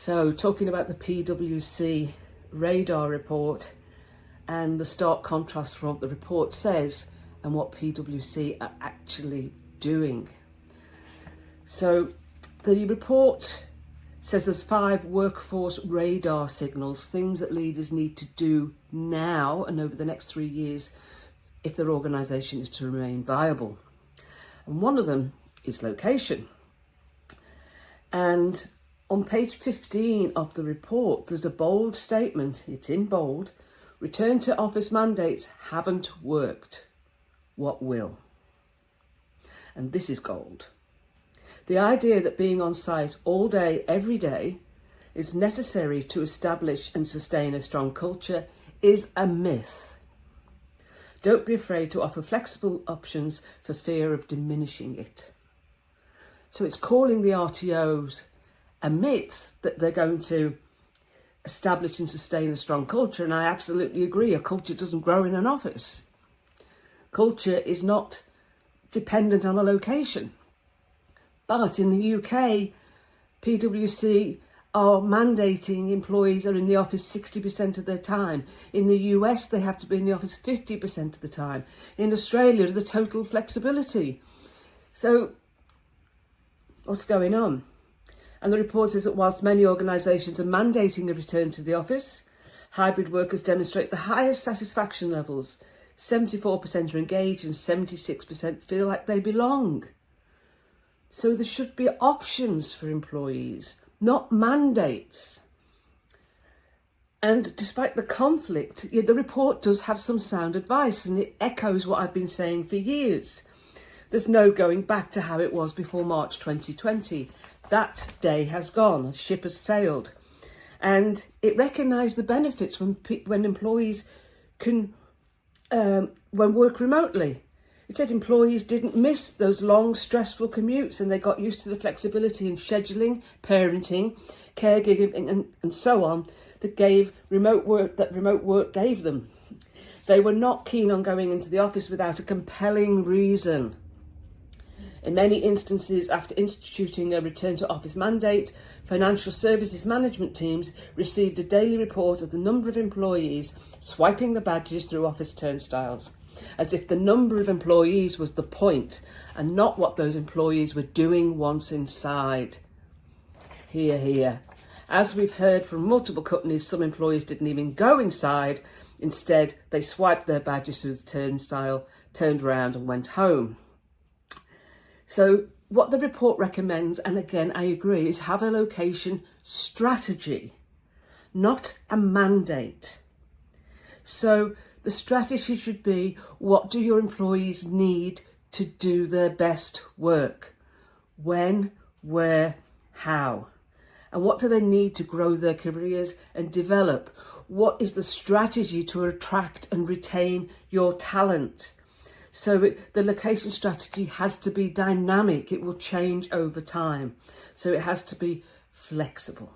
So talking about the PwC radar report and the stark contrast from what the report says and what PwC are actually doing. So the report says there's 5 workforce radar signals, things that leaders need to do now and over the next 3 years if their organisation is to remain viable. And one of them is location. And on page 15 of the report, there's a bold statement, it's in bold: return to office mandates haven't worked. What will? And this is gold. The idea that being on site all day, every day, is necessary to establish and sustain a strong culture is a myth. Don't be afraid to offer flexible options for fear of diminishing it. So it's calling the RTOs a myth that they're going to establish and sustain a strong culture. And I absolutely agree. A culture doesn't grow in an office. Culture is not dependent on a location. But in the UK, PwC are mandating employees are in the office 60% of their time. In the US, they have to be in the office 50% of the time. In Australia, the total flexibility. So what's going on? And the report says that whilst many organisations are mandating a return to the office, hybrid workers demonstrate the highest satisfaction levels. 74% are engaged and 76% feel like they belong. So there should be options for employees, not mandates. And despite the conflict, the report does have some sound advice, and it echoes what I've been saying for years. There's no going back to how it was before March 2020. That day has gone, the ship has sailed. And it recognised the benefits when employees can when work remotely. It said employees didn't miss those long, stressful commutes, and they got used to the flexibility in scheduling, parenting, caregiving, and so on that remote work gave them. They were not keen on going into the office without a compelling reason. In many instances, after instituting a return to office mandate, financial services management teams received a daily report of the number of employees swiping the badges through office turnstiles, as if the number of employees was the point and not what those employees were doing once inside. Hear, hear. As we've heard from multiple companies, some employees didn't even go inside. Instead, they swiped their badges through the turnstile, turned around and went home. So what the report recommends, and again I agree, is have a location strategy, not a mandate. So the strategy should be, what do your employees need to do their best work? When, where, how? And what do they need to grow their careers and develop? What is the strategy to attract and retain your talent? So the location strategy has to be dynamic. It will change over time. So it has to be flexible.